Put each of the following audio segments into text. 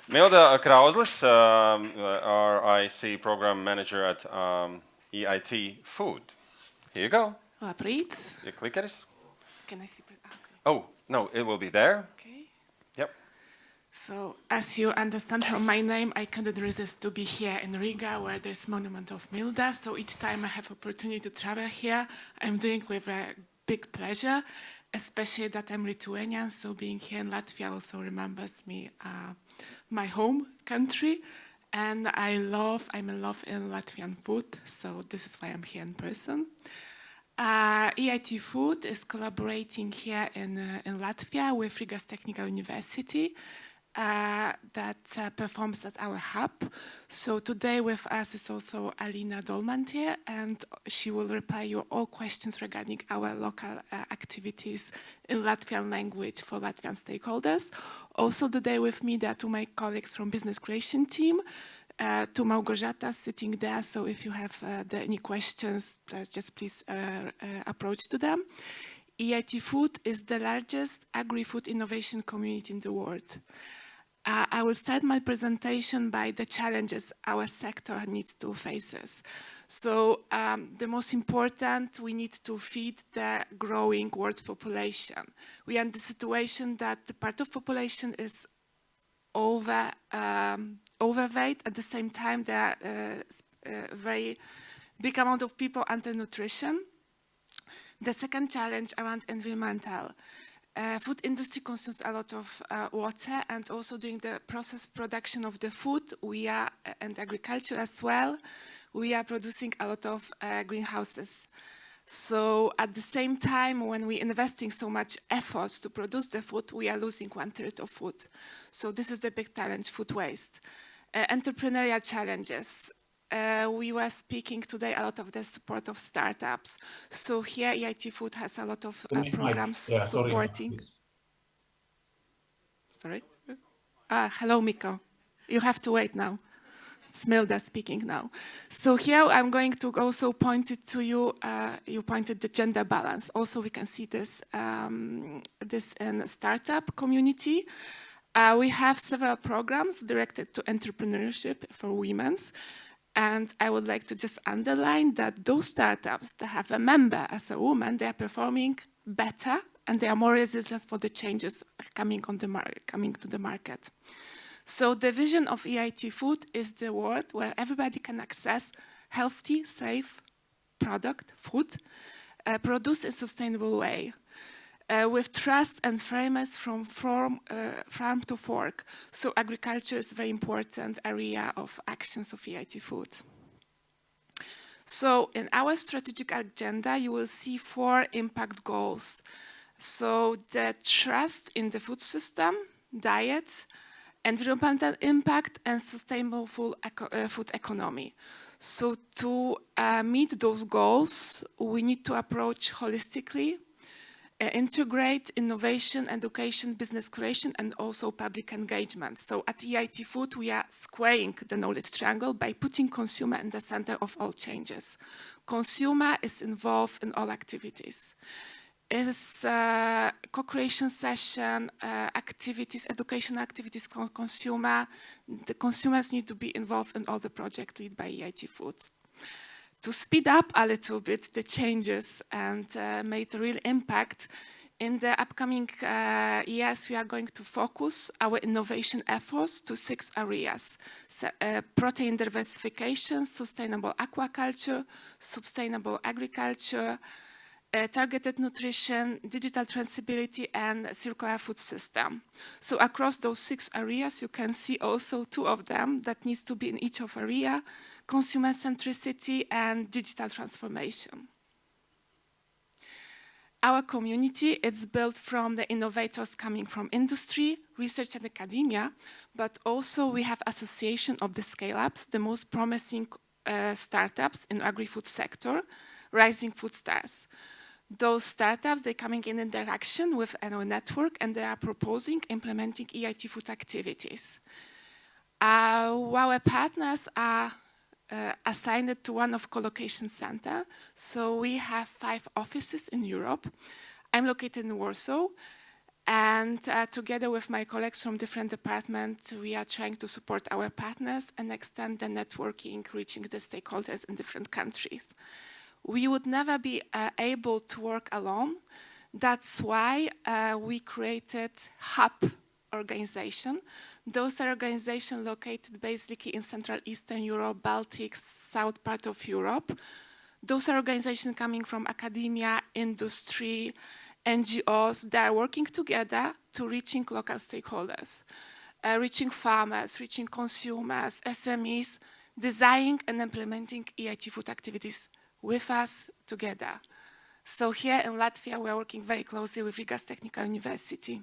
Milda Krauzlis, RIC Program Manager at EIT Food. Here you go. Labrīt. Your clickers. Can I see? Okay. Oh, no, it will be there. Okay. Yep. So, as you understand from my name, I couldn't resist to be here in Riga, where there's monument of Milda. So each time I have opportunity to travel here, I'm doing with a big pleasure, especially that I'm Lithuanian. So being here in Latvia also remembers me, my home country. And I'm in love in Latvian food. So this is why I'm here in person. EIT Food is collaborating here in Latvia with Rīgas University that performs as our hub. So today with us is also Alina Dolmantier, and she will reply you all questions regarding our local activities in Latvian language for Latvian stakeholders. Also today with me, there are two my colleagues from business creation team, two Małgorzatas sitting there, so if you have any questions, just please approach to them. EIT Food is the largest agri-food innovation community in the world. I will start my presentation by the challenges our sector needs to face. So the most important, we need to feed the growing world population. We are in the situation that the part of population is overweight. At the same time, there are a very big amount of people under nutrition. The second challenge around environmental. Food industry consumes a lot of water, and also during the process production of the food, and agriculture as well, we are producing a lot of greenhouses. So at the same time, when we're investing so much efforts to produce the food, we are losing 1/3 of food. So this is the big challenge, food waste. Entrepreneurial challenges. We were speaking today a lot of the support of startups. So here EIT Food has a lot of programs supporting. Sorry? Hello, Miko. You have to wait now. It's Milda speaking now. So here I'm going to also point it to you. You pointed the gender balance. Also, we can see this, this in startup community. We have several programs directed to entrepreneurship for women. And I would like to just underline that those startups that have a member as a woman, they are performing better and they are more resilient for the changes coming to the market. So the vision of EIT Food is the world where everybody can access healthy, safe product, food, produced in a sustainable way. With trust and fairness from farm to fork. So agriculture is a very important area of actions of EIT Food. So in our strategic agenda, you will see 4 impact goals. So the trust in the food system, diet, environmental impact, and sustainable food economy. So to meet those goals, we need to approach holistically, integrate innovation, education, business creation, and also public engagement. So at EIT Food, we are squaring the knowledge triangle by putting consumer in the center of all changes. Consumer is involved in all activities. It's co-creation session, activities, educational activities, consumer. The consumers need to be involved in all the projects led by EIT Food. To speed up a little bit the changes and make a real impact, in the upcoming years, we are going to focus our innovation efforts to 6 areas. So, protein diversification, sustainable aquaculture, sustainable agriculture, targeted nutrition, digital traceability, and circular food system. So across those 6 areas, you can see also 2 of them that needs to be in each of area: consumer centricity and digital transformation. Our community is built from the innovators coming from industry, research and academia, but also we have association of the scale-ups, the most promising startups in agri-food sector, rising food stars. Those startups, they're coming in interaction with our network and they are proposing, implementing EIT Food activities. Our partners are assigned to one of co-location center. So we have 5 offices in Europe. I'm located in Warsaw. And together with my colleagues from different departments, we are trying to support our partners and extend the networking, reaching the stakeholders in different countries. We would never be able to work alone. That's why we created hub organization. Those are organizations located basically in Central Eastern Europe, Baltic, south part of Europe. Those are organizations coming from academia, industry, NGOs. They are working together to reaching local stakeholders, reaching farmers, reaching consumers, SMEs, designing and implementing EIT Food activities with us together. So here in Latvia, we are working very closely with Rīgas University.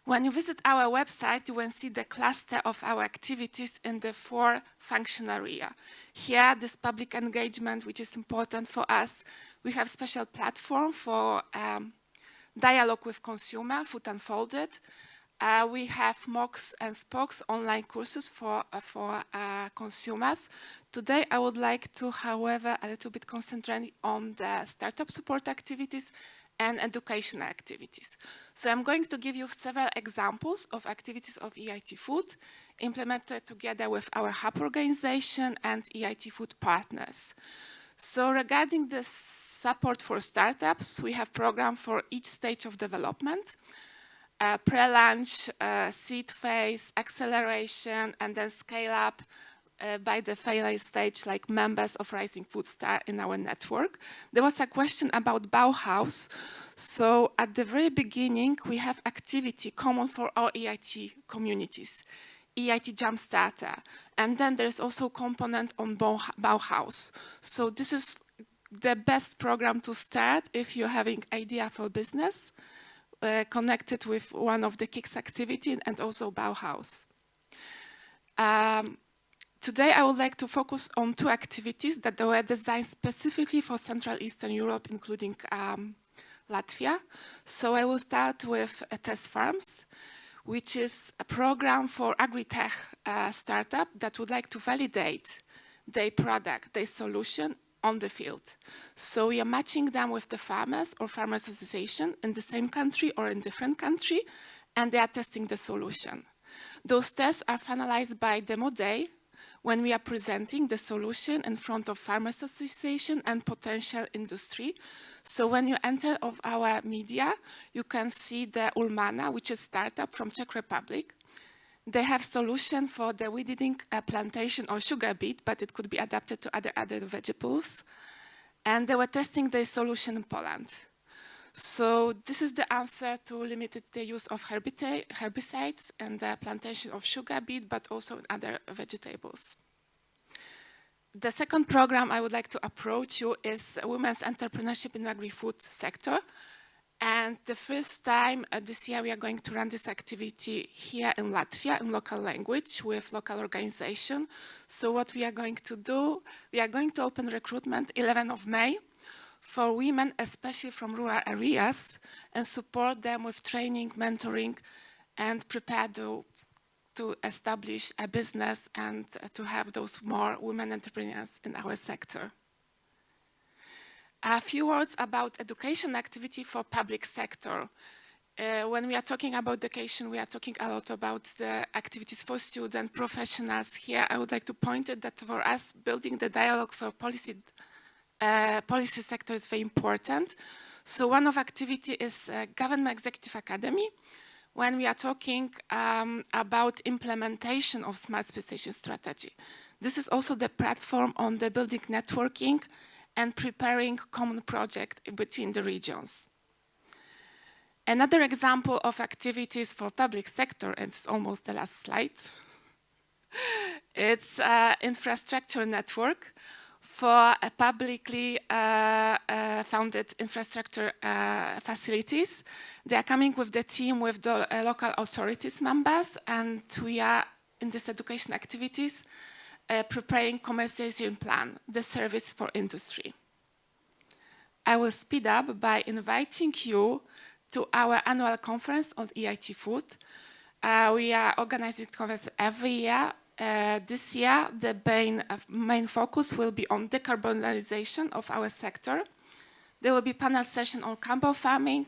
When you visit our website, you will see the cluster of our activities in the 4 functional areas. Here, this public engagement, which is important for us. We have special platform for dialogue with consumer, Food Unfolded. We have MOOCs and SPOCs, online courses for consumers. Today, I would like to, however, a little bit concentrate on the startup support activities and educational activities. So I'm going to give you several examples of activities of EIT Food implemented together with our hub organization and EIT Food partners. So regarding the support for startups, we have programs for each stage of development, pre-launch, seed phase, acceleration, and then scale up by the final stage, like members of Rising Food Star in our network. There was a question about Bauhaus. So at the very beginning, we have activity common for all EIT communities, EIT Jumpstarter. And then there's also a component on Bauhaus. So this is the best program to start if you're having idea for business, connected with one of the KICS activity and also Bauhaus. Today, I would like to focus on 2 activities that were designed specifically for Central Eastern Europe, including Latvia. So I will start with Test Farms, which is a program for agri-tech startup that would like to validate their product, their solution on the field. So we are matching them with the farmers or farmers association in the same country or in different country, and they are testing the solution. Those tests are finalized by demo day, when we are presenting the solution in front of farmers association and potential industry. So when you enter of our media, you can see the Ulmana, which is a startup from Czech Republic. They have solution for the weeding plantation or sugar beet, but it could be adapted to other vegetables. And they were testing their solution in Poland. So this is the answer to limited the use of herbicides and the plantation of sugar beet, but also in other vegetables. The second program I would like to approach you is women's entrepreneurship in the Agri-Food sector. And the first time this year we are going to run this activity here in Latvia in local language with local organization. So what we are going to do, we are going to open recruitment 11th of May. For women, especially from rural areas, and support them with training, mentoring, and prepare to establish a business and to have those more women entrepreneurs in our sector. A few words about education activity for public sector. When we are talking about education, we are talking a lot about the activities for students, professionals. Here, I would like to point out that for us, building the dialogue for policy sector is very important. So one of activity is Government Executive Academy, when we are talking about implementation of smart specialization strategy. This is also the platform on the building networking and preparing common project between the regions. Another example of activities for public sector, and it's almost the last slide, it's infrastructure network for a publicly founded infrastructure facilities. They are coming with the team with the local authorities members, and we are in this education activities preparing commercialization plan, the service for industry. I will speed up by inviting you to our annual conference on EIT Food. We are organizing conference every year. This year, the main focus will be on decarbonization of our sector. There will be panel session on combo farming,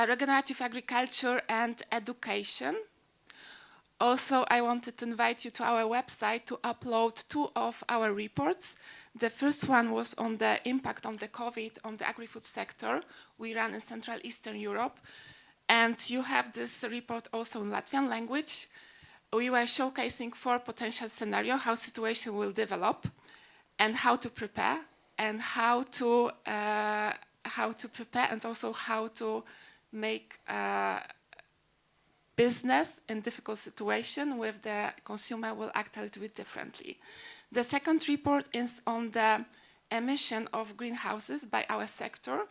regenerative agriculture and education. Also, I wanted to invite you to our website to upload 2 of our reports. The first one was on the impact of the COVID on the agri-food sector. We run in Central Eastern Europe. And you have this report also in Latvian language. We were showcasing 4 potential scenarios, how situation will develop, and how to prepare, and how to prepare, and also how to make business in difficult situation with the consumer will act a little bit differently. The second report is on the emission of greenhouses by our sector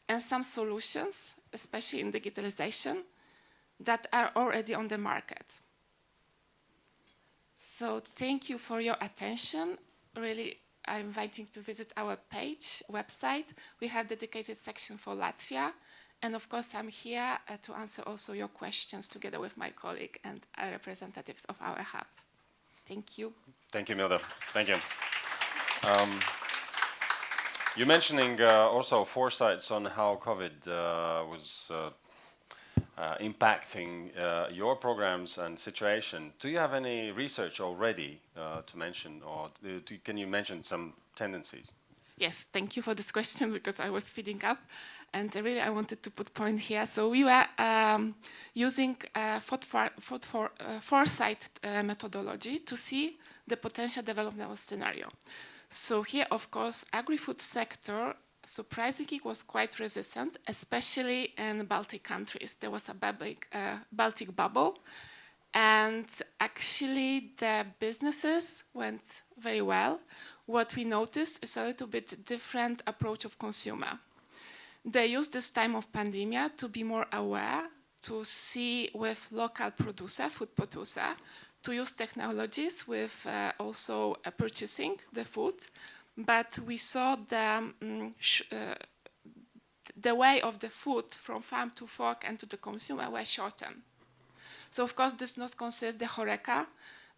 and some solutions, especially in digitalization, that are already on the market. So thank you for your attention. Really, I'm inviting you to visit our website. We have dedicated section for Latvia. And of course, I'm here to answer also your questions together with my colleague and representatives of our hub. Thank you. Thank you, Milda. Thank you. You're mentioning also foresights on how COVID was impacting your programs and situation. Do you have any research already to mention, or can you mention some tendencies? Yes, thank you for this question because I was feeding up and really I wanted to put point here. So we were using foresight methodology to see the potential development scenario. So here, of course, agri-food sector surprisingly was quite resistant, especially in Baltic countries. There was a Baltic bubble, and actually the businesses went very well. What we noticed is a little bit different approach of consumer. They use this time of pandemic to be more aware, to see with local producer, food producer, to use technologies with also purchasing the food. But we saw the way of the food from farm to fork and to the consumer were shortened. So of course this not considers the HoReCa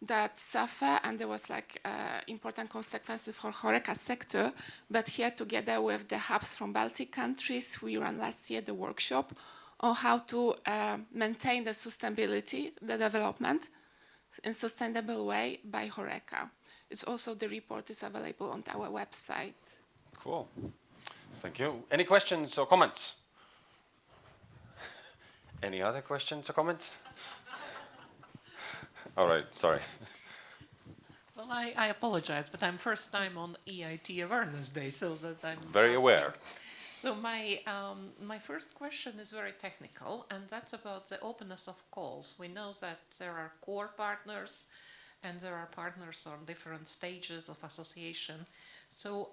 that suffer, and there was like important consequences for HoReCa sector. But here together with the hubs from Baltic countries, we ran last year the workshop on how to maintain the sustainability, the development in sustainable way by HoReCa. It's also the report is available on our website. Cool. Thank you. Any questions or comments? Any other questions or comments? All right, sorry. Well, I apologize, but I'm first time on EIT Awareness Day, so that I'm very aware. So my first question is very technical, and that's about the openness of calls. We know that there are core partners, and there are partners on different stages of association. So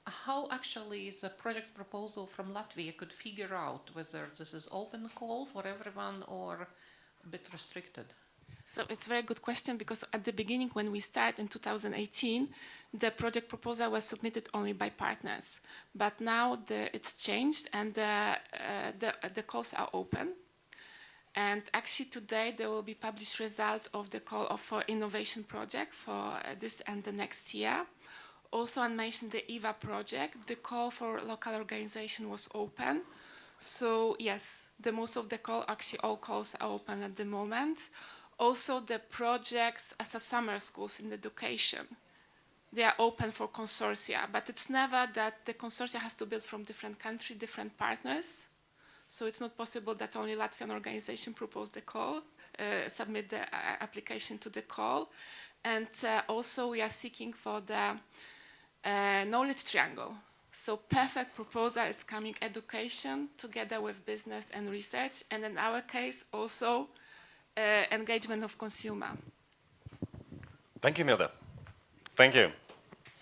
how actually the project proposal from Latvia could figure out whether this is open call for everyone or a bit restricted? So it's a very good question, because at the beginning when we started in 2018, the project proposal was submitted only by partners. But now it's changed and the calls are open. And actually today there will be published result of the call for innovation project for this and the next year. Also I mentioned the EVA project. The call for local organization was open. So yes, the most of the call, actually all calls are open at the moment. Also the projects as a summer schools in education, they are open for consortia, but it's never that the consortia has to build from different countries, different partners. So it's not possible that only Latvian organization propose the call, submit the application to the call. And also we are seeking for the knowledge triangle. So perfect proposal is coming education together with business and research. And in our case also engagement of consumer. Thank you, Milda. Thank you.